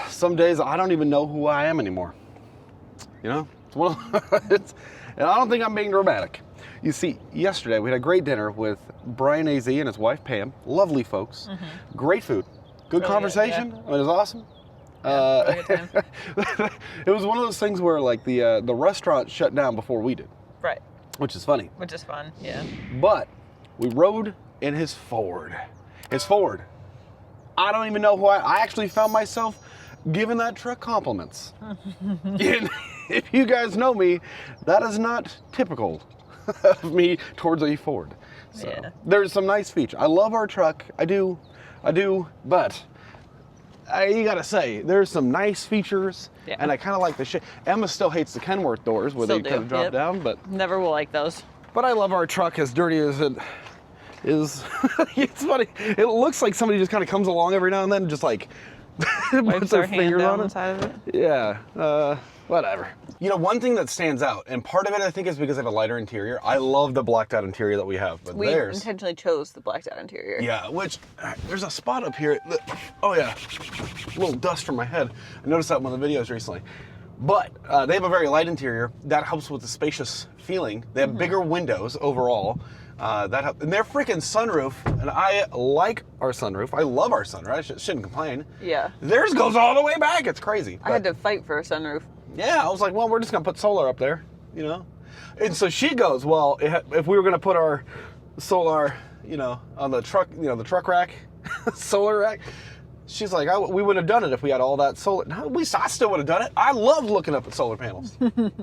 Some days I don't even know who I am anymore. You know, it's one of and I don't think I'm being dramatic. You see, yesterday we had a great dinner with Brian AZ and his wife Pam. Lovely folks. Great food. Good conversation. Yeah. I mean, it was awesome. It was one of those things where like the restaurant shut down before we did. Right. Which is funny. Which is fun, yeah. But we rode in his Ford. His Ford. I don't even know who I actually found myself giving that truck compliments. If you guys know me, that is not typical of me towards a Ford. So yeah. There's some nice features. I love our truck. I do, but you gotta say, there's some nice features, and I kind of like the shit. Emma still hates the Kenworth doors where they kind of drop down, but never will like those. But I love our truck, as dirty as it is. It's funny. It looks like somebody just kind of comes along every now and then and just like puts their fingers on it. Side of it. Yeah, whatever. You know, one thing that stands out, and part of it I think is because I have a lighter interior. I love the blacked out interior that we have, but we intentionally chose the blacked out interior. Yeah, which there's a spot up here. Oh yeah, a little dust from my head. I noticed that in one of the videos recently. But they have a very light interior. That helps with the spacious feeling. They have bigger windows overall. And their freaking sunroof, and I like our sunroof. I love our sunroof. I shouldn't complain. Yeah. Theirs goes all the way back. It's crazy. I had to fight for a sunroof. Yeah, I was like, well, we're just going to put solar up there, you know? And so she goes, well, if we were going to put our solar, you know, on the truck, you know, the truck rack, solar rack, she's like, we would have done it if we had all that solar. No, I still would have done it. I love looking up at solar panels.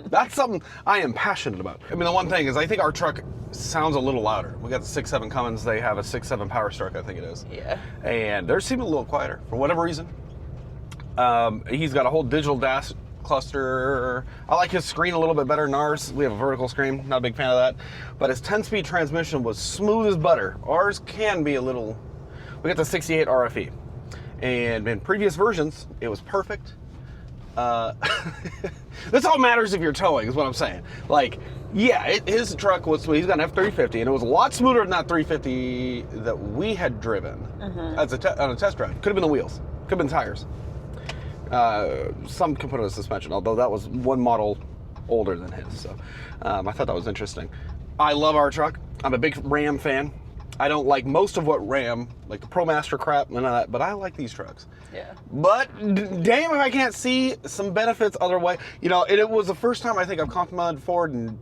That's something I am passionate about. I mean, the one thing is I think our truck sounds a little louder. We got the 6.7 Cummins. They have a 6.7 Power Stroke, I think it is. Yeah. And they're seeming a little quieter for whatever reason. He's got a whole digital dash cluster. I like his screen a little bit better than ours. We have a vertical screen. Not a big fan of that. But his 10-speed transmission was smooth as butter. Ours can be a little... We got the 68 RFE. And in previous versions, it was perfect. This all matters if you're towing, is what I'm saying. Like, yeah, his truck was, he's got an F350, and it was a lot smoother than that 350 that we had driven on a test drive. Could have been the wheels, could have been tires. Some component of suspension, although that was one model older than his. So I thought that was interesting. I love our truck. I'm a big Ram fan. I don't like most of what Ram, like the ProMaster crap, none of that, but I like these trucks. Yeah. But damn if I can't see some benefits other way. You know, it was the first time I think I've complimented Ford in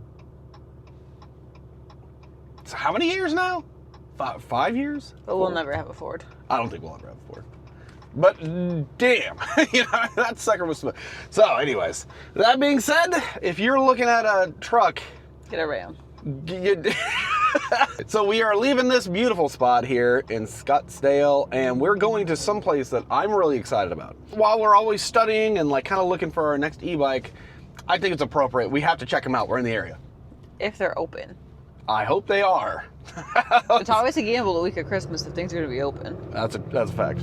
how many years now? 5 years? But we'll never have a Ford. I don't think we'll ever have a Ford. But damn, you know, that sucker was smooth. So anyways, that being said, if you're looking at a truck, get a Ram. So we are leaving this beautiful spot here in Scottsdale, and we're going to some place that I'm really excited about. While we're always studying and like kind of looking for our next e-bike, I think it's appropriate. We have to check them out. We're in the area. If they're open. I hope they are. It's always a gamble the week of Christmas if things are going to be open. That's a fact.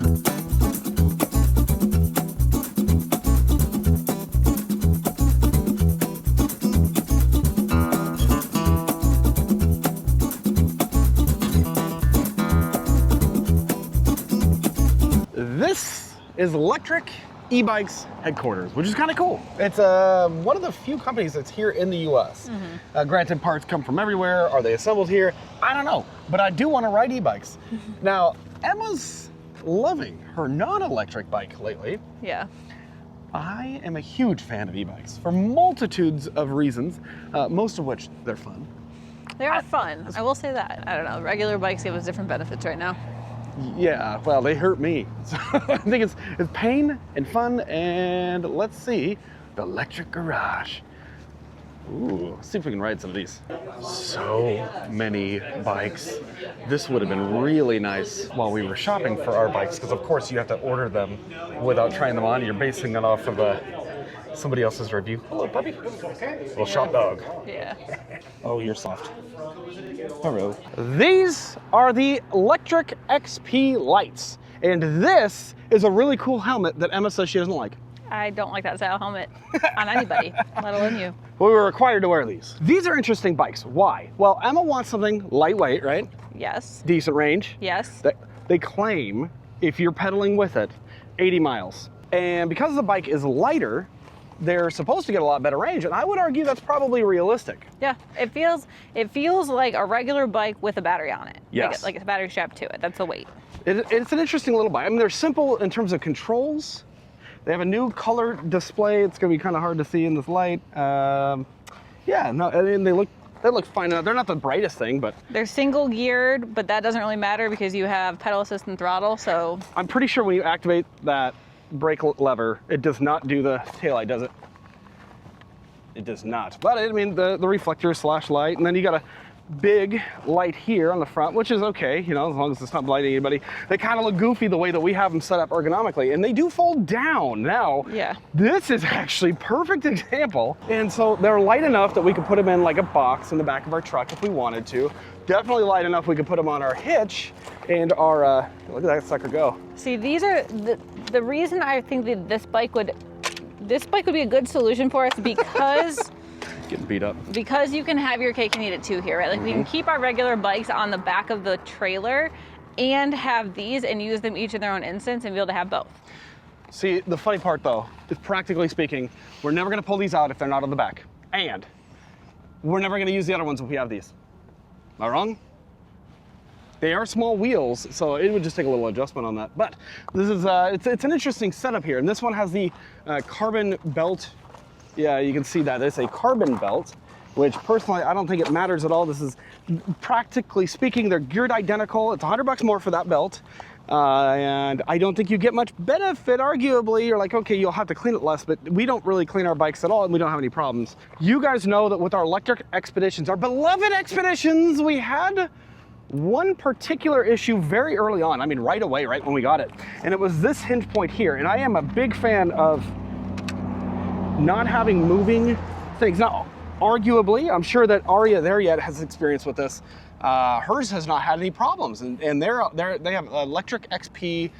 This is Veloctric E-Bikes headquarters, which is kind of cool. It's one of the few companies that's here in the US. Granted, parts come from everywhere. Are they assembled here? I don't know, but I do want to ride e-bikes. Now, Emma's loving her non-electric bike lately. Yeah. I am a huge fan of e-bikes for multitudes of reasons, most of which they're fun. They are fun, I will say that. I don't know, regular bikes give us different benefits right now. Yeah, well, they hurt me. So I think it's pain and fun, and let's see, the electric garage. Ooh, let's see if we can ride some of these. So many bikes. This would have been really nice while we were shopping for our bikes, because of course you have to order them without trying them on. You're basing it off of somebody else's review. Hello, puppy. Little shop dog. Yeah. Oh, you're soft. Hello. These are the Electric XP lights, and this is a really cool helmet that Emma says she doesn't like. I don't like that style helmet on anybody, let alone you. Well, we were required to wear these. These are interesting bikes. Why? Well, Emma wants something lightweight, right? Yes. Decent range. Yes. They claim if you're pedaling with it, 80 miles. And because the bike is lighter, they're supposed to get a lot better range, and I would argue that's probably realistic. Yeah, it feels like a regular bike with a battery on it. Yes. Like a battery strap to it. That's the weight. It's an interesting little bike. I mean, they're simple in terms of controls. They have a new color display. It's going to be kind of hard to see in this light. Yeah, no, I mean, they look fine enough. They're not the brightest thing, but they're single geared, but that doesn't really matter because you have pedal assist and throttle. So I'm pretty sure when you activate that brake lever, it does not do the taillight, does it? It does not. But I mean, the reflector / light, and then you got a big light here on the front, which is okay, you know, as long as it's not blinding anybody. They kind of look goofy the way that we have them set up ergonomically, and they do fold down. Now, yeah, this is actually perfect example. And so they're light enough that we could put them in like a box in the back of our truck if we wanted to. Definitely light enough we could put them on our hitch and our, look at that sucker go. See, these are the reason I think that this bike would be a good solution for us because Getting beat up. Because you can have your cake and eat it too here, right? Like we can keep our regular bikes on the back of the trailer and have these and use them each in their own instance and be able to have both. See, the funny part though, is practically speaking, we're never gonna pull these out if they're not on the back. And we're never gonna use the other ones if we have these. Am I wrong? They are small wheels, so it would just take a little adjustment on that. But this is, it's an interesting setup here. And this one has the carbon belt. Yeah, you can see that. It's a carbon belt, which personally, I don't think it matters at all. This is, practically speaking, they're geared identical. It's $100 more for that belt. And I don't think you get much benefit, arguably. You're like, okay, you'll have to clean it less, but we don't really clean our bikes at all, and we don't have any problems. You guys know that with our electric Expeditions, our beloved Expeditions, we had one particular issue very early on. I mean, right away, right when we got it. And it was this hinge point here. And I am a big fan of not having moving things. Now, arguably, I'm sure that Aria there yet has experience with this. Hers has not had any problems, and they have electric XP.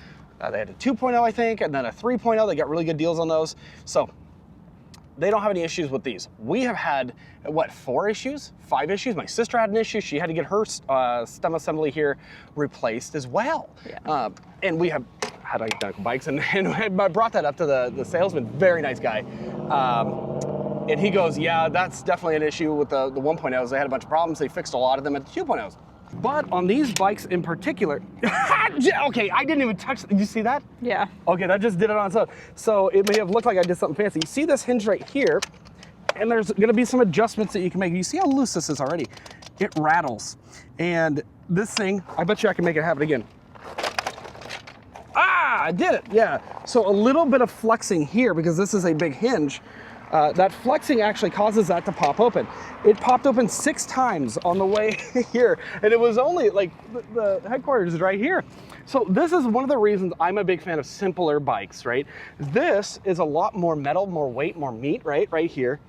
They had a 2.0, I think, and then a 3.0. They got really good deals on those. So they don't have any issues with these. We have had, what, 4 issues? 5 issues? My sister had an issue. She had to get her stem assembly here replaced as well. Yeah. And we have had identical bikes, and I brought that up to the salesman, very nice guy. And he goes, yeah, that's definitely an issue with the 1.0s. They had a bunch of problems. They fixed a lot of them at the 2.0s. But on these bikes in particular, okay, I didn't even touch, did you see that? Yeah. Okay, that just did it on its own. So it may have looked like I did something fancy. You see this hinge right here, and there's gonna be some adjustments that you can make. You see how loose this is already? It rattles. And this thing, I bet you I can make it happen again. Ah, I did it, yeah. So a little bit of flexing here, because this is a big hinge, that flexing actually causes that to pop open. It popped open 6 times on the way here, and it was only like the headquarters is right here. So this is one of the reasons I'm a big fan of simpler bikes, right? This is a lot more metal, more weight, more meat, right here.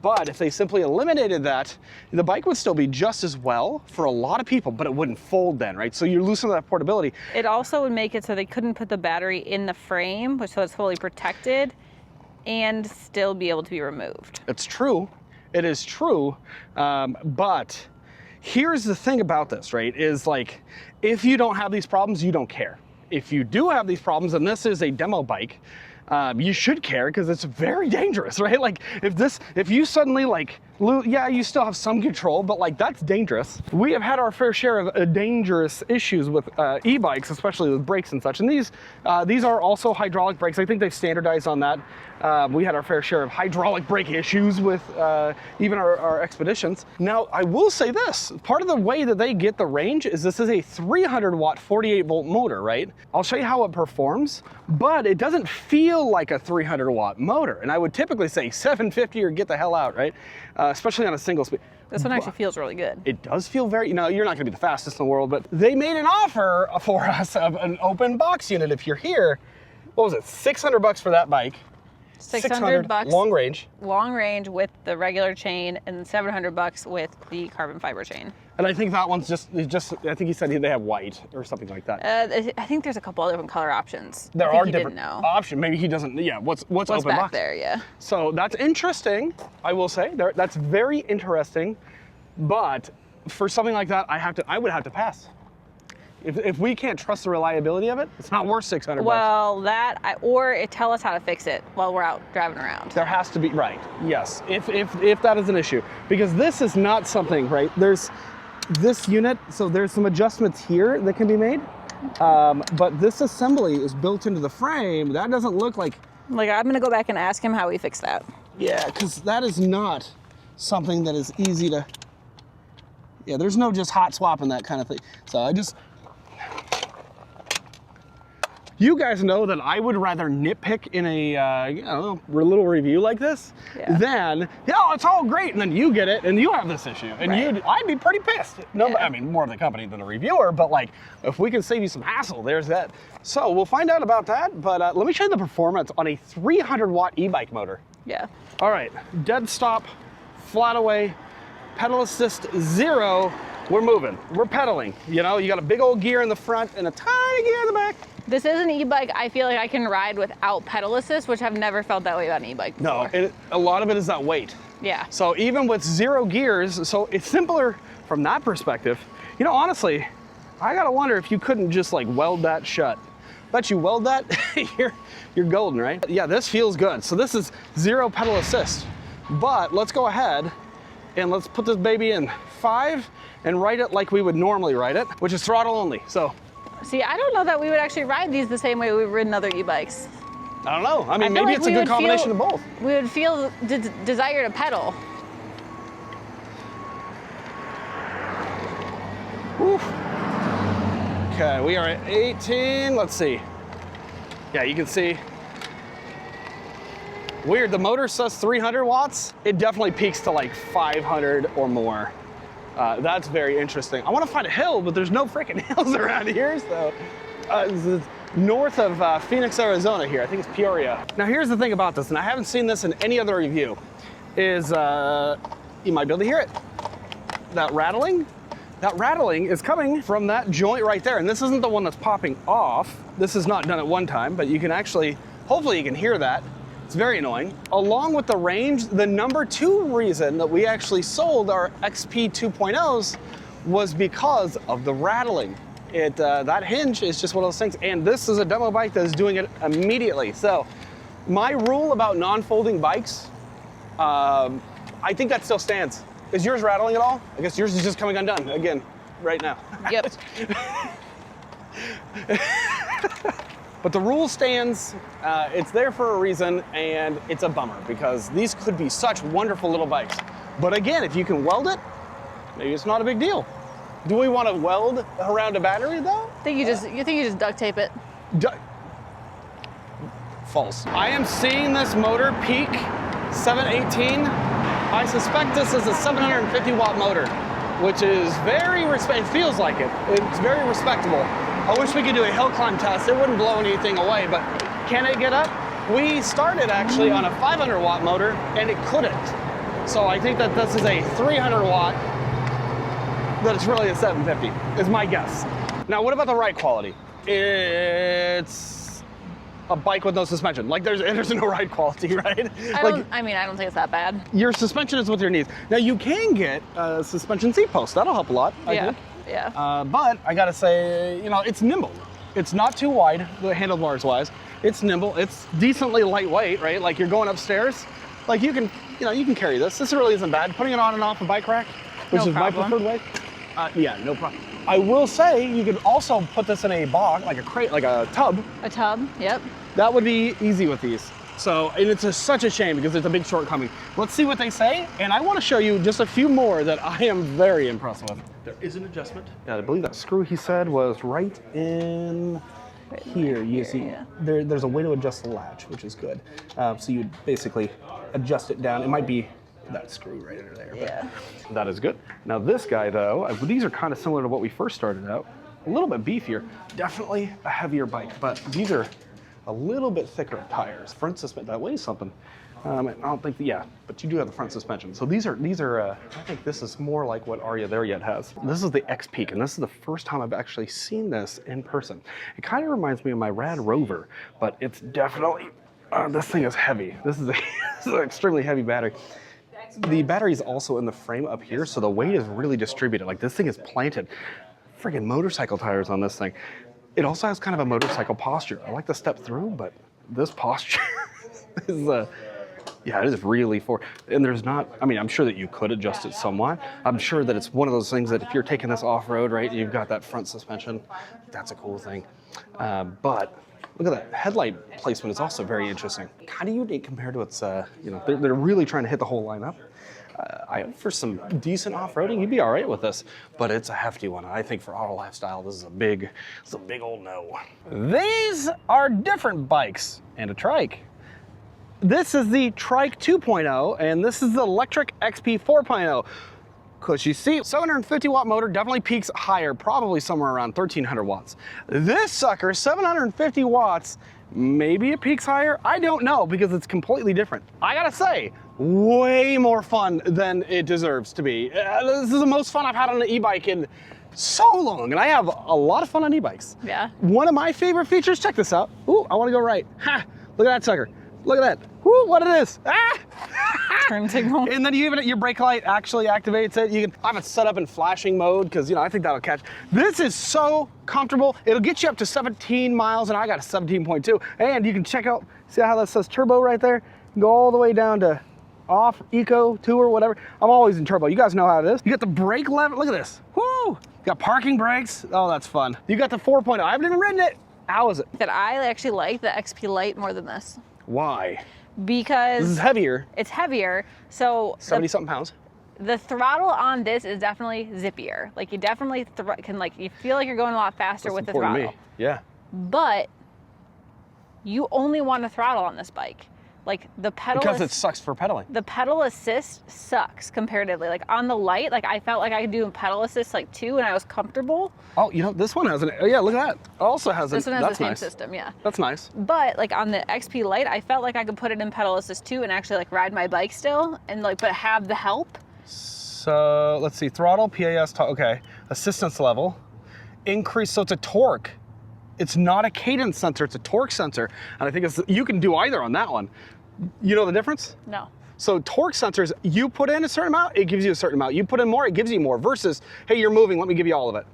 But if they simply eliminated that, the bike would still be just as well for a lot of people, but it wouldn't fold then, right? So you lose some of that portability. It also would make it so they couldn't put the battery in the frame, which so it's fully protected, and still be able to be removed. It's true. It is true. But here's the thing about this, right? Is like, if you don't have these problems, you don't care. If you do have these problems, and this is a demo bike, you should care because it's very dangerous, right? Like if you suddenly like, yeah, you still have some control, but like that's dangerous. We have had our fair share of dangerous issues with e-bikes, especially with brakes and such. And these are also hydraulic brakes. I think they've standardized on that. We had our fair share of hydraulic brake issues with even our Expeditions. Now, I will say this, part of the way that they get the range is this is a 300 watt, 48 volt motor, right? I'll show you how it performs, but it doesn't feel like a 300 watt motor. And I would typically say 750 or get the hell out, right? Especially on a single speed. This one actually feels really good. It does feel very, you know, you're not gonna be the fastest in the world, but they made an offer for us of an open box unit if you're here. What was it, 600 bucks for that bike? 600 bucks. Long range. Long range with the regular chain, and 700 bucks with the carbon fiber chain. And I think that one's just I think he said they have white or something like that. I think there's a couple other different color options. There are different options. Maybe he doesn't, yeah, what's open back box? there, yeah. So that's interesting, I will say. That's very interesting, but for something like that, I would have to pass. If we can't trust the reliability of it, it's not worth 600 bucks. Well, or tell us how to fix it while we're out driving around. There has to be, right, yes, if that is an issue. Because this is not something, right, there's this unit, so there's some adjustments here that can be made, but this assembly is built into the frame. That doesn't look like... Like, I'm gonna go back and ask him how he fixed that. Yeah, because that is not something that is easy to... Yeah, there's no just hot swapping that kind of thing. So I just... You guys know that I would rather nitpick in a you know, little review like this than, oh, it's all great, and then you get it and you have this issue, and I'd be pretty pissed. No, I mean, more the company than the reviewer, but like, if we can save you some hassle, there's that. So we'll find out about that, but let me show you the performance on a 300-watt e-bike motor. Yeah. All right, dead stop, flat away, pedal assist 0. We're moving, we're pedaling. You know, you got a big old gear in the front and a tiny gear in the back. This is an e-bike I feel like I can ride without pedal assist, which I've never felt that way about an e-bike before. No, and a lot of it is that weight. Yeah. So even with 0 gears, so it's simpler from that perspective. You know, honestly, I gotta wonder if you couldn't just like weld that shut. Bet you weld that, you're golden, right? Yeah, this feels good. So this is 0 pedal assist. But let's go ahead and let's put this baby in 5 and ride it like we would normally ride it, which is throttle only. So. See, I don't know that we would actually ride these the same way we've ridden other e-bikes. I don't know. I mean, maybe like it's a good combination of both. We would feel desire to pedal. Whew. Okay, we are at 18. Let's see. Yeah, you can see. Weird, the motor says 300 watts. It definitely peaks to like 500 or more. That's very interesting. I want to find a hill, but there's no freaking hills around here. So, this is north of Phoenix, Arizona here. I think it's Peoria. Now, here's the thing about this, and I haven't seen this in any other review, is you might be able to hear it. That rattling is coming from that joint right there. And this isn't the one that's popping off. This is not done at one time, but you can actually, hopefully you can hear that. It's very annoying. Along with the range, the number 2 reason that we actually sold our XP 2.0s was because of the rattling. That hinge is just one of those things. And this is a demo bike that is doing it immediately. So my rule about non-folding bikes, I think that still stands. Is yours rattling at all? I guess yours is just coming undone again right now. Yep. But the rule stands, it's there for a reason, and it's a bummer because these could be such wonderful little bikes. But again, if you can weld it, maybe it's not a big deal. Do we want to weld around a battery though? I think you just duct tape it. False. I am seeing this motor peak 718. I suspect this is a 750 watt motor, which is it feels like it. It's very respectable. I wish we could do a hill climb test. It wouldn't blow anything away, but can it get up? We started actually on a 500 watt motor and it couldn't. So I think that this is a 300 watt, that it's really a 750, is my guess. Now, what about the ride quality? It's a bike with no suspension. Like there's no ride quality, right? I don't think it's that bad. Your suspension is with your knees. Now you can get a suspension seat post. That'll help a lot, I think. Yeah. But I gotta say, you know, it's nimble. It's not too wide, the handlebars wise. It's nimble. It's decently lightweight, right? Like you're going upstairs, like you can carry this. This really isn't bad. Putting it on and off a bike rack, which is my preferred way. Yeah, no problem. I will say you could also put this in a box, like a crate, like a tub. A tub, yep. That would be easy with these. So, and it's such a shame because it's a big shortcoming. Let's see what they say, and I want to show you just a few more that I am very impressed with. There is an adjustment. Yeah, I believe that screw he said was right in here. You see, there's a way to adjust the latch, which is good. So you'd basically adjust it down. It might be that screw right under there. Yeah. That is good. Now this guy though, these are kind of similar to what we first started out. A little bit beefier, definitely a heavier bike, but these are a little bit thicker tires. Front suspension, that weighs something. I don't think, but you do have the front suspension. So these are. I think this is more like what Aria There Yet has. This is the X-Peak, and this is the first time I've actually seen this in person. It kind of reminds me of my Rad Rover, but it's definitely, this thing is heavy. This is an extremely heavy battery. The battery is also in the frame up here, so the weight is really distributed. Like this thing is planted friggin' motorcycle tires on this thing. It also has kind of a motorcycle posture. I like to step through, but this posture is, yeah, it is really and there's not, I mean, I'm sure that you could adjust it somewhat. I'm sure that it's one of those things that if you're taking this off-road, right, you've got that front suspension, that's a cool thing. But look at that headlight placement is also very interesting. Kind of unique compared to its, you know, they're really trying to hit the whole lineup. For some decent off-roading, you'd be all right with this, but it's a hefty one. I think for auto lifestyle, this is a big old no. These are different bikes and a trike. This is the Trike 2.0, and this is the Electric XP 4.0. Because you see, 750 watt motor definitely peaks higher, probably somewhere around 1300 watts. This sucker, 750 watts, maybe it peaks higher. I don't know, because it's completely different. I gotta say, way more fun than it deserves to be. This is the most fun I've had on an e-bike in so long, and I have a lot of fun on e-bikes. Yeah. One of my favorite features, check this out. Ooh, I wanna go right. Ha, look at that sucker. Look at that. Woo, what it is. Ah! Turn signal. And then your brake light actually activates it. You can have it set up in flashing mode because, you know, I think that'll catch. This is so comfortable. It'll get you up to 17 miles, and I got a 17.2. And you can check out, see how that says turbo right there? Go all the way down to off, eco, tour, whatever. I'm always in turbo. You guys know how it is. You got the brake lever. Look at this. Woo! You got parking brakes. Oh, that's fun. You got the 4.0. I haven't even ridden it. How is it? That I actually like the XP Lite more than this. Why? Because this is heavier. It's heavier, so 70-something pounds. The throttle on this is definitely zippier. Like you definitely can you feel like you're going a lot faster with the throttle. Me. Yeah. But you only want a throttle on this bike. Like the pedal because it sucks for pedaling. The pedal assist sucks comparatively. Like on the Lite, like I felt like I could do a pedal assist like 2 and I was comfortable. Oh, you know, this one has oh yeah, look at that. It also has this one has the same nice. system, yeah. That's nice. But like on the XP Lite, I felt like I could put it in pedal assist 2 and actually like ride my bike still and like but have the help. So let's see, throttle, PAS, okay. Assistance level, increase, so it's a torque. It's not a cadence sensor, it's a torque sensor. And I think you can do either on that one. You know the difference? No. So torque sensors, you put in a certain amount, it gives you a certain amount. You put in more, it gives you more, versus, hey, you're moving, let me give you all of it.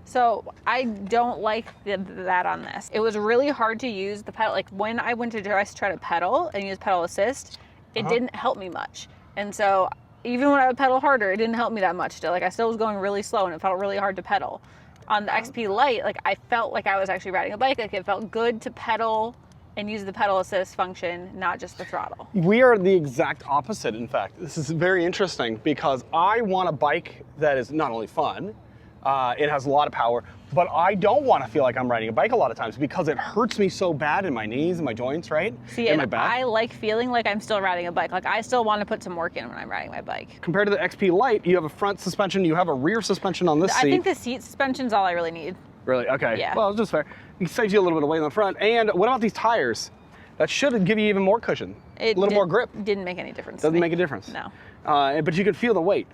So I don't like that on this. It was really hard to use the pedal. Like when I went to try to pedal and use pedal assist, it didn't help me much. And so even when I would pedal harder, it didn't help me that much still. Like I still was going really slow and it felt really hard to pedal. On the XP Lite, like I felt like I was actually riding a bike. Like it felt good to pedal and use the pedal assist function, not just the throttle. We are the exact opposite, in fact. This is very interesting because I want a bike that is not only fun, it has a lot of power, but I don't want to feel like I'm riding a bike a lot of times because it hurts me so bad in my knees and my joints, right? See, and my back. I like feeling like I'm still riding a bike. Like I still want to put some work in when I'm riding my bike. Compared to the XP Lite, you have a front suspension, you have a rear suspension on this seat. I think the seat suspension's all I really need. Really? Okay. Yeah. Well, it's just fair. It saves you a little bit of weight in the front. And what about these tires? That should give you even more cushion, a little more grip. Didn't make any difference. Doesn't make a difference. No. But you can feel the weight.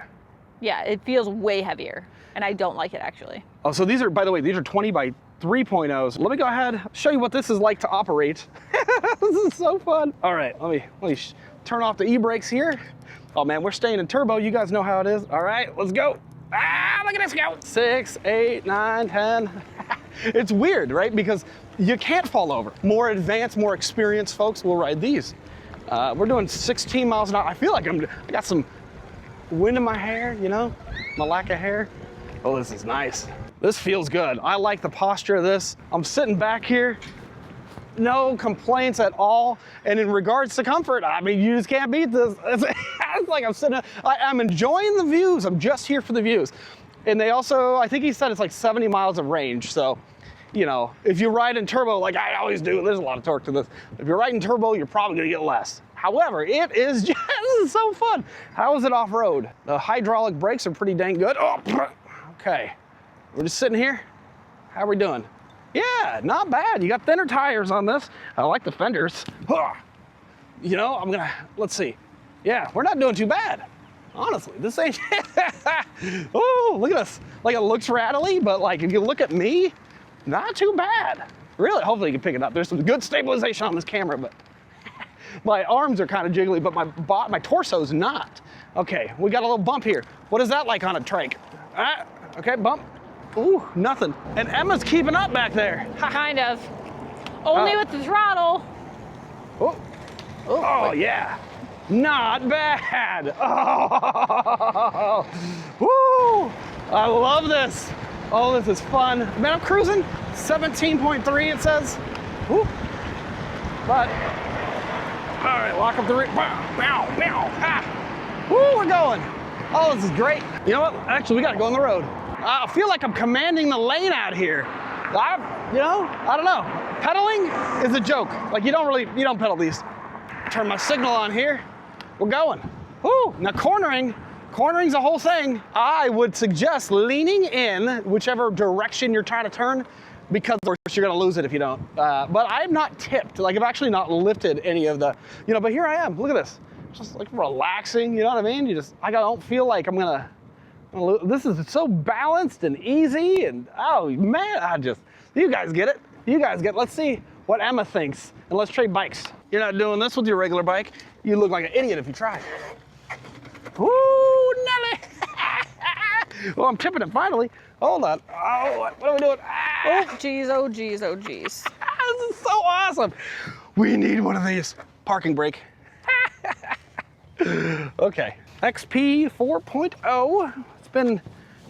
Yeah, it feels way heavier, and I don't like it actually. Oh, so these are, by the way, these are 20 by 3.0s. Let me go ahead, show you what this is like to operate. This is so fun. All right, let me turn off the e-brakes here. Oh man, we're staying in turbo. You guys know how it is. All right, let's go. Ah, look at this go. 6, 8, 9, 10. It's weird, right? Because you can't fall over. More advanced, more experienced folks will ride these. We're doing 16 miles an hour. I feel like I got some wind in my hair, you know, my lack of hair. Oh, this is nice. This feels good. I like the posture of this. I'm sitting back here, no complaints at all. And in regards to comfort, I mean, you just can't beat this. It's like I'm sitting, I'm enjoying the views. I'm just here for the views. And they also, I think he said it's like 70 miles of range. So, you know, if you ride in turbo, like I always do, there's a lot of torque to this. If you're riding turbo, you're probably gonna get less. However, it is just, this is so fun. How is it off-road? The hydraulic brakes are pretty dang good. Oh, okay. We're just sitting here. How are we doing? Yeah, not bad. You got thinner tires on this. I like the fenders. You know, let's see. Yeah, we're not doing too bad. Honestly, this ain't, oh, look at this. Like it looks rattly, but like if you look at me, not too bad. Really, hopefully you can pick it up. There's some good stabilization on this camera, but my arms are kind of jiggly, but my torso's not. Okay, we got a little bump here. What is that like on a trike? Okay, bump. Ooh, nothing. And Emma's keeping up back there. Kind of. Only with the throttle. Oh, oh yeah. Not bad. Oh, woo! I love this. Oh, this is fun. Man, I'm cruising 17.3, it says. Woo. But, all right, lock up the rear. Woo, we're going. Oh, this is great. You know what? Actually, we gotta go on the road. I feel like I'm commanding the lane out here. I don't know. Pedaling is a joke. Like you don't pedal these. Turn my signal on here. We're going. Woo! Now cornering's a whole thing. I would suggest leaning in whichever direction you're trying to turn, because of course you're gonna lose it if you don't. But I'm not tipped. Like I've actually not lifted any of the, but here I am. Look at this. Just like relaxing, you know what I mean? I don't feel like I'm gonna, this is so balanced and easy, and oh man, you guys get it. Let's see what Emma thinks, and let's trade bikes. You're not doing this with your regular bike. You look like an idiot if you try. Woo, Nelly! Well, I'm tipping it finally. Hold on. Oh, what are we doing? Oh, geez, oh, geez, oh, geez. This is so awesome. We need one of these. Parking brake. Okay. XP 4.0. It's been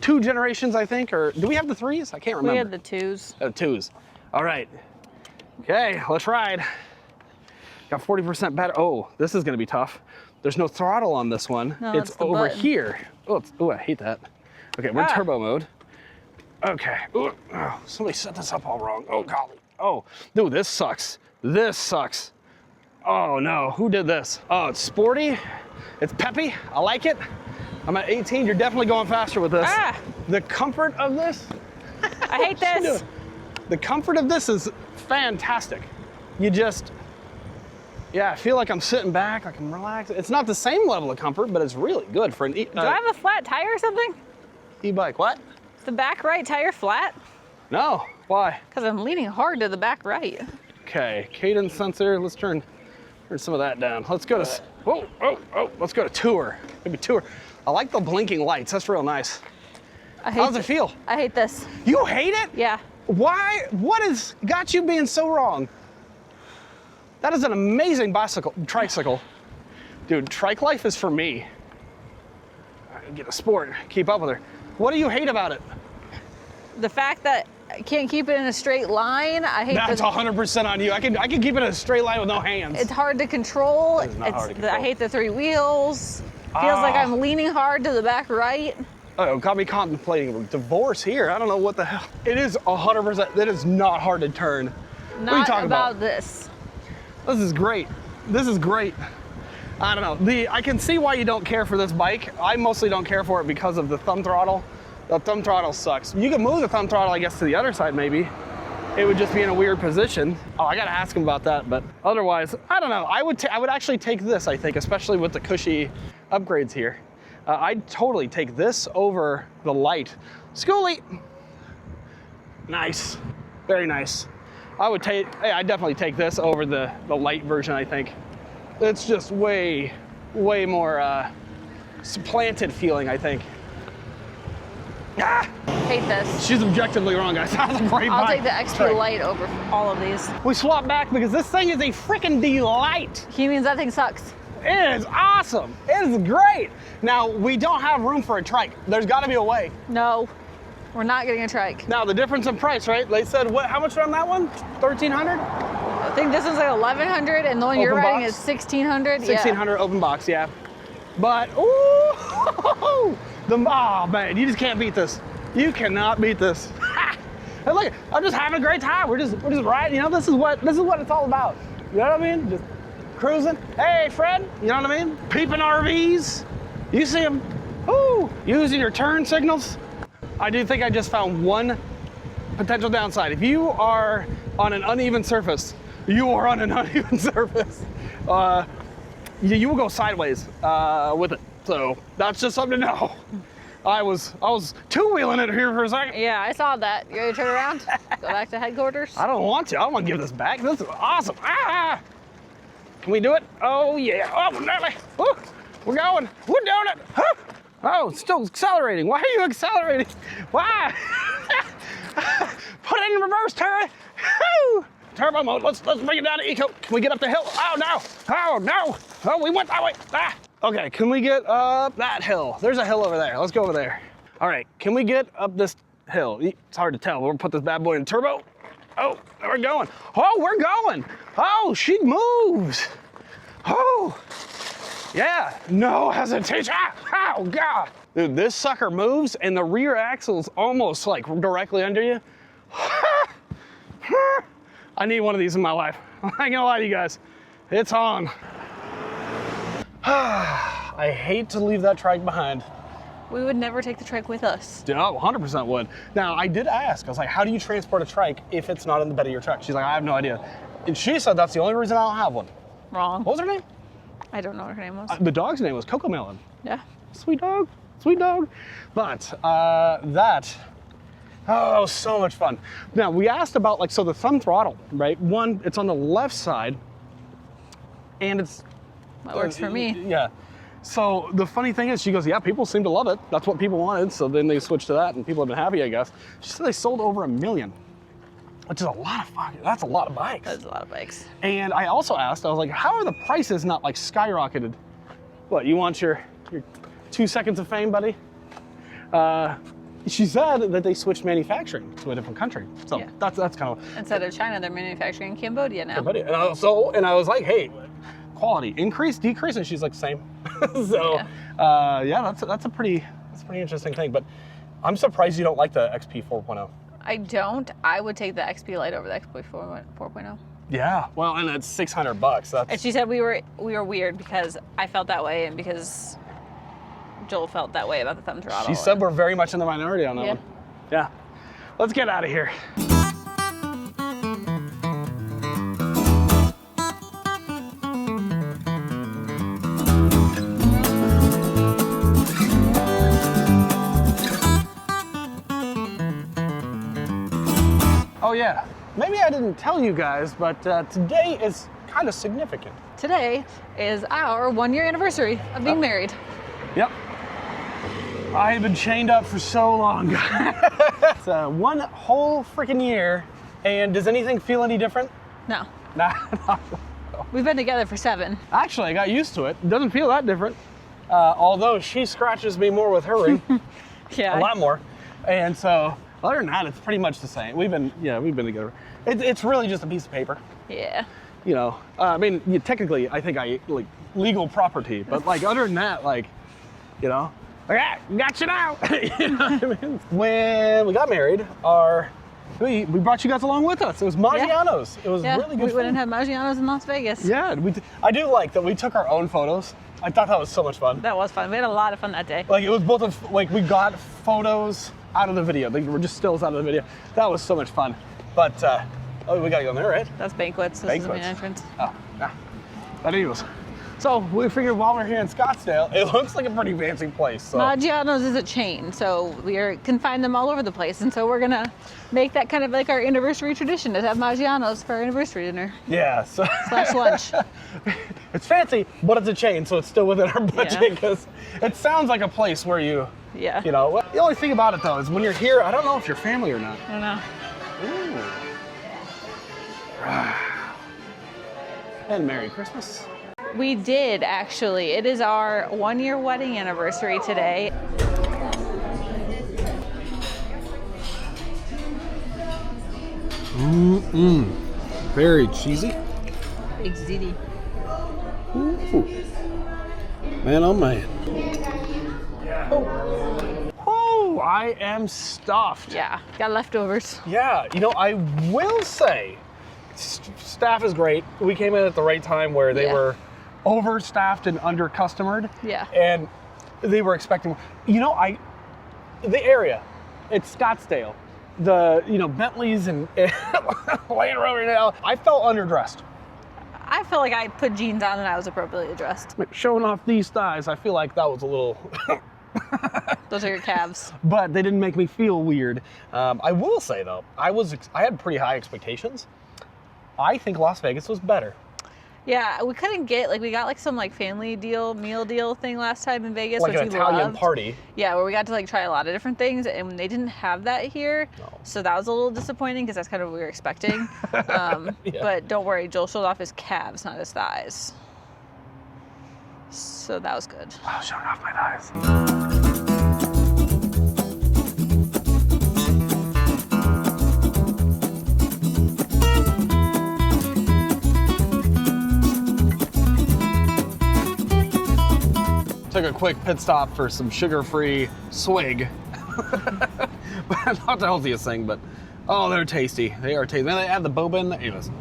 2 generations, I think, or do we have the 3s? I can't remember. We had the 2s. Oh, 2s. All right. Okay, let's ride. Got 40% battery. Oh, this is gonna be tough. There's no throttle on this one. No, it's over button. here. Oh, I hate that. Okay, we're in turbo mode. Okay. Ooh, oh, somebody set this up all wrong. Oh, golly. Oh, dude, this sucks. This sucks. Oh no, who did this? Oh, it's sporty. It's peppy. I like it. I'm at 18. You're definitely going faster with this. The comfort of this. I hate this. The comfort of this is fantastic. I feel like I'm sitting back, like I'm relaxed. It's not the same level of comfort, but it's really good for an Do I have a flat tire or something? e-bike. What? Is the back right tire flat? No. Why? Because I'm leaning hard to the back right. Okay, cadence sensor. Let's turn some of that down. Let's go to, let's go to tour. Maybe tour. I like the blinking lights. That's real nice. How does it feel? I hate this. You hate it? Yeah. Why? What has got you being so wrong? That is an amazing tricycle. Dude, Trike life is for me. Get a sport, keep up with her. What do you hate about it? The fact that I can't keep it in a straight line. I hate That's 100% on you. I can keep it in a straight line with no hands. It's hard to control. It's not hard to control. I hate the 3 wheels. Feels like I'm leaning hard to the back right. Oh, got me contemplating divorce here. I don't know what the hell. It is 100%. It is not hard to turn. What are you talking about? This. This is great. This is great. I don't know. I can see why you don't care for this bike. I mostly don't care for it because of the thumb throttle. The thumb throttle sucks. You can move the thumb throttle, I guess, to the other side maybe. It would just be in a weird position. Oh, I gotta ask him about that, but otherwise, I don't know. I would actually take this, I think, especially with the cushy upgrades here. I'd totally take this over the light. Schoolie. Nice, very nice. I'd definitely take this over the light version, I think. It's just way more supplanted feeling, I think. Ah! Hate this. She's objectively wrong, guys. That's a great I'll bike. take the XP Lite over all of these. We swapped back because this thing is a freaking delight. He means that thing sucks. It is awesome. It is great. Now, we don't have room for a trike. There's got to be a way. No, we're not getting a trike. Now, the difference in price, right? They said, how much on that one? 1,300? I think this one's like 1,100, and the one you're riding is 1,600. 1,600 open box, yeah. But, ooh, oh man, you just can't beat this. You cannot beat this. And look, I'm just having a great time. We're just riding. This is what it's all about. You know what I mean? Just cruising. Hey, Fred. You know what I mean? Peeping RVs. You see them. Ooh, using your turn signals. I do think I just found one potential downside. If you are on an uneven surface, you will go sideways with it. So that's just something to know. I was two-wheeling it here for a second. Yeah, I saw that. You ready to turn around? Go back to headquarters? I don't want to. I want to give this back. This is awesome. Ah! Can we do it? Oh, yeah. Oh, Nelly. We're going. We're doing it. Oh, it's still accelerating. Why are you accelerating? Why? Put it in reverse, Terry. Woo! Turbo mode. Let's bring it down to eco. Can we get up the hill? Oh no! Oh no! Oh, we went that way. Ah! Okay, can we get up that hill? There's a hill over there. Let's go over there. All right, can we get up this hill? It's hard to tell. We'll put this bad boy in turbo. Oh, we're going. Oh, we're going. Oh, she moves. Oh, yeah. No hesitation. Oh God. Dude, this sucker moves and the rear axle's almost like directly under you. I need one of these in my life. I ain't gonna lie to you guys. It's on. I hate to leave that trike behind. We would never take the trike with us. No, 100% would. Now, I did ask, I was like, how do you transport a trike if it's not in the bed of your truck? She's like, I have no idea. And she said that's the only reason I don't have one. Wrong. What was her name? I don't know what her name was. The dog's name was Coco Melon. Yeah. Sweet dog, sweet dog. But that was so much fun. Now, we asked about, like, so the thumb throttle, right? One, it's on the left side, and it's... That works for me. Yeah. So the funny thing is, she goes, yeah, people seem to love it. That's what people wanted. So then they switched to that and people have been happy, I guess. She said they sold over 1 million, which is a lot of that's a lot of bikes. That's a lot of bikes. And I also asked, I was like, how are the prices not like skyrocketed? What, you want your 2 seconds of fame, buddy? She said that they switched manufacturing to a different country. So yeah. that's kind of. Instead of China, they're manufacturing in Cambodia now. Cambodia. And I was like, hey, quality increase, decrease, and she's like same. So yeah, that's a pretty interesting thing. But I'm surprised you don't like the XP 4.0. I don't. I would take the XP Lite over the XP 4.0. Yeah, well, and it's $600. That's... And she said we were weird because I felt that way and because Joel felt that way about the thumb throttle. She said we're very much in the minority on that one. Yeah. Let's get out of here. Oh yeah, maybe I didn't tell you guys, but today is kind of significant. Today is our 1-year anniversary of being married. Yep. I have been chained up for so long. It's 1 whole freaking year. And does anything feel any different? No. Nah. We've been together for 7. Actually, I got used to it. It doesn't feel that different. Although she scratches me more with her ring. Yeah. A lot more. And so, other than that, it's pretty much the same. We've been together. It's really just a piece of paper. Yeah. You know, I mean, technically, I think I like legal property, but like other than that, like, you know, like, got you now. You know what I mean? When we got married, we brought you guys along with us. It was Maggiano's. It was really good. We went and had Maggiano's in Las Vegas. Yeah, I do like that we took our own photos. I thought that was so much fun. That was fun. We had a lot of fun that day. Like it was both of like we got photos out of the video. They were just stills out of the video. That was so much fun. But we gotta go in there, right? That's banquets. This is the main entrance. Oh, yeah. But anyways, so we figured while we're here in Scottsdale, it looks like a pretty fancy place. So. Maggiano's is a chain, so can find them all over the place, and so we're gonna make that kind of like our anniversary tradition to have Maggiano's for our anniversary dinner. Yeah. So / lunch. It's fancy, but it's a chain, so it's still within our budget because it sounds like a place where you know. The only thing about it though is when you're here, I don't know if you're family or not. I don't know. Ooh. And Merry Christmas. We did actually. It is our 1-year wedding anniversary today. Very cheesy. Big ziti. Ooh. Man, oh man. Oh, I am stuffed. Yeah, got leftovers. Yeah, you know, I will say, staff is great. We came in at the right time where they were overstaffed and under-customered. Yeah. And they were expecting, you know, the area, it's Scottsdale. Bentleys and Land Rover now, I felt underdressed. I felt like I put jeans on and I was appropriately dressed. Showing off these thighs, I feel like that was a little... Those are your calves. But they didn't make me feel weird. I will say though, I had pretty high expectations. I think Las Vegas was better. Yeah, we couldn't get, like, we got like some like family meal deal thing last time in Vegas, Like which an we Italian loved. party. Yeah, where we got to like try a lot of different things, and they didn't have that here. No. So that was a little disappointing because that's kind of what we were expecting. But don't worry, Joel showed off his calves, not his thighs. So that was good. Oh, showing off my thighs. Took a quick pit stop for some sugar-free swig. Not the healthiest thing, but oh, they're tasty. They are tasty. And they add the boba in. Anyways,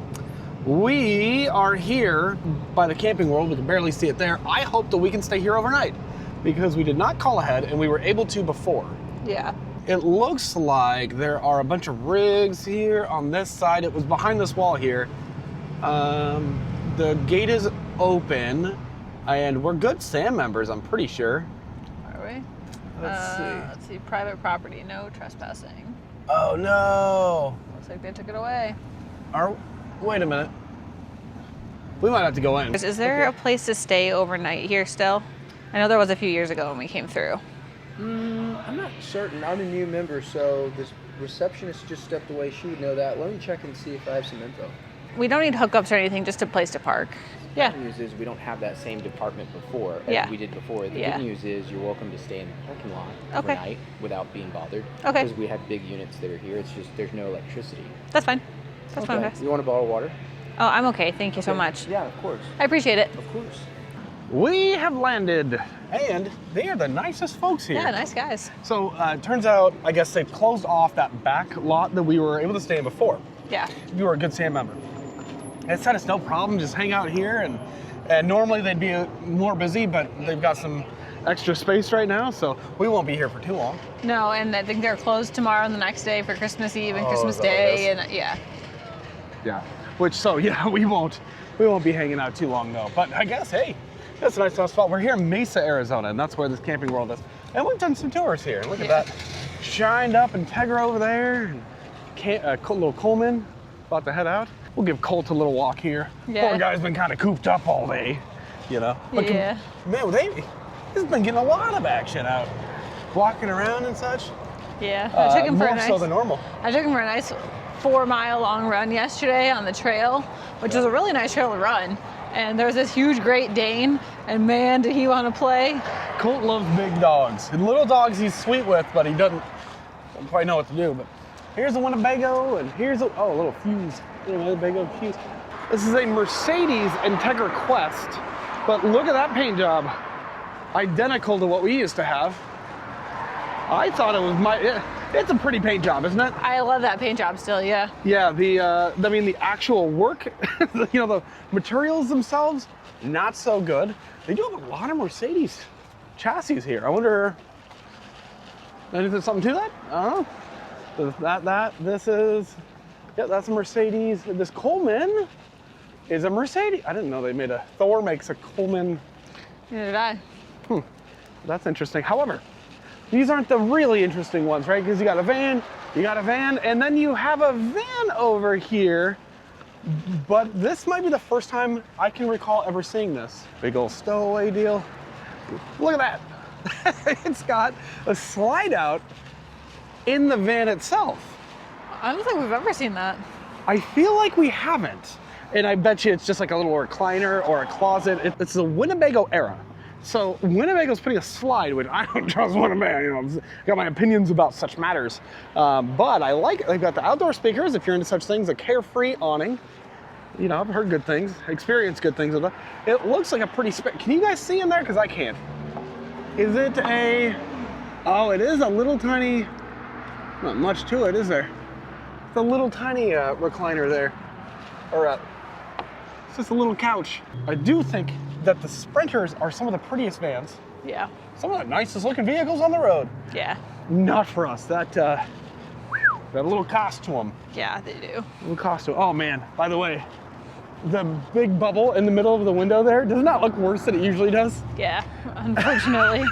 we are here by the Camping World. We can barely see it there. I hope that we can stay here overnight because we did not call ahead and we were able to before. Yeah. It looks like there are a bunch of rigs here on this side. It was behind this wall here. The gate is open. And we're good SAM members, I'm pretty sure. Are we? Let's see. Let's see. Private property, no trespassing. Oh no! Looks like they took it away. Wait a minute. We might have to go in. Is there a place to stay overnight here still? I know there was a few years ago when we came through. I'm not certain. I'm a new member, so this receptionist just stepped away. She would know that. Let me check and see if I have some info. We don't need hookups or anything, just a place to park. Yeah. The good news is we don't have that same department before as we did before. The Yeah. good news is you're welcome to stay in the parking lot Okay. overnight without being bothered. Okay. Because we have big units that are here. It's just there's no electricity. That's fine. That's fine. Okay. Guys. You want a bottle of water? Oh, I'm okay. Thank you so Okay. much. Yeah, of course. I appreciate it. Of course. We have landed, and they are the nicest folks here. Yeah, nice guys. So it turns out, I guess they've closed off that back lot that we were able to stay in before. Yeah. You were a good SAM member. It said it's no problem, just hang out here, and normally they'd be more busy, but they've got some extra space right now, so we won't be here for too long. No, and I think they're closed tomorrow and the next day for Christmas Eve and Oh, Christmas is that what it Day, is? and yeah. Yeah. We won't be hanging out too long though. But I guess, hey, that's a nice little spot. We're here in Mesa, Arizona, and that's where this Camping World is. And we've done some tours here. Look at that shined up Integra over there. And little Coleman about to head out. We'll give Colt a little walk here. Yeah. Poor guy's been kind of cooped up all day, you know. But Yeah. Man, he's been getting a lot of action out, walking around and such. Yeah. I took him for more a nice. so than normal. I took him for a nice 4-mile long run yesterday on the trail, which was a really nice trail to run. And there was this huge Great Dane, and man, did he want to play. Colt loves big dogs. And little dogs he's sweet with, but he doesn't quite know what to do. But here's a Winnebago, and here's a little Fuse. Winnebago Fuse. This is a Mercedes Integra Quest, but look at that paint job. Identical to what we used to have. I thought it was it's a pretty paint job, isn't it? I love that paint job still, yeah. Yeah, the actual work, the materials themselves, not so good. They do have a lot of Mercedes chassis here. I wonder, is there something to that? I don't know. That's a Mercedes. This Coleman is a Mercedes. I didn't know they made Thor makes a Coleman. Neither did I. That's interesting. However, these aren't the really interesting ones, right? Because you got a van, and then you have a van over here. But this might be the first time I can recall ever seeing this. Big old stowaway deal. Look at that. It's got a slide out in the van itself. I don't think we've ever seen that. I feel like we haven't. And I bet you it's just like a little recliner or a closet. It's the Winnebago era. So Winnebago's putting a slide, which I don't trust Winnebago. I've got my opinions about such matters. But I like it. They've got the outdoor speakers, if you're into such things, a carefree awning. I've heard good things, experienced good things with it. It looks like a pretty can you guys see in there? Because I can't. Is it it is a little tiny, not much to it, is there? It's a little tiny recliner there. Or it's just a little couch. I do think that the Sprinters are some of the prettiest vans. Yeah. Some of the nicest looking vehicles on the road. Yeah. Not for us. That got a little cost to them. Yeah, they do. A little cost to them. Oh man, by the way, the big bubble in the middle of the window there does not look worse than it usually does. Yeah, unfortunately.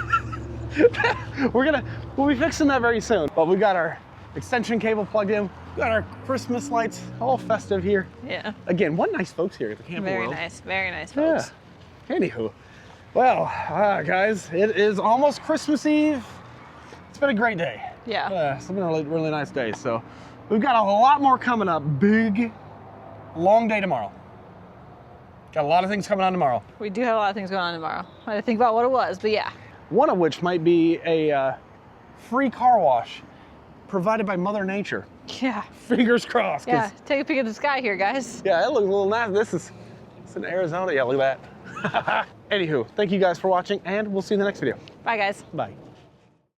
We'll be fixing that very soon. But we got our extension cable plugged in. Got our Christmas lights all festive here. Yeah. Again, what nice folks here at the camping Very world. nice. Very nice, folks. Yeah. Anywho, well, guys, it is almost Christmas Eve. It's been a great day. Yeah. It's been a really nice day. So we've got a lot more coming up. Big, long day tomorrow. Got a lot of things coming on tomorrow. We do have a lot of things going on tomorrow. I had to think about what it was, but yeah. One of which might be a free car wash provided by Mother Nature. Yeah. Fingers crossed. 'Cause Yeah. Take a peek at the sky here, guys. yeah, it looks a little nice. It's in Arizona. Yeah, look at that. Anywho, thank you guys for watching, and we'll see you in the next video. Bye, guys. Bye.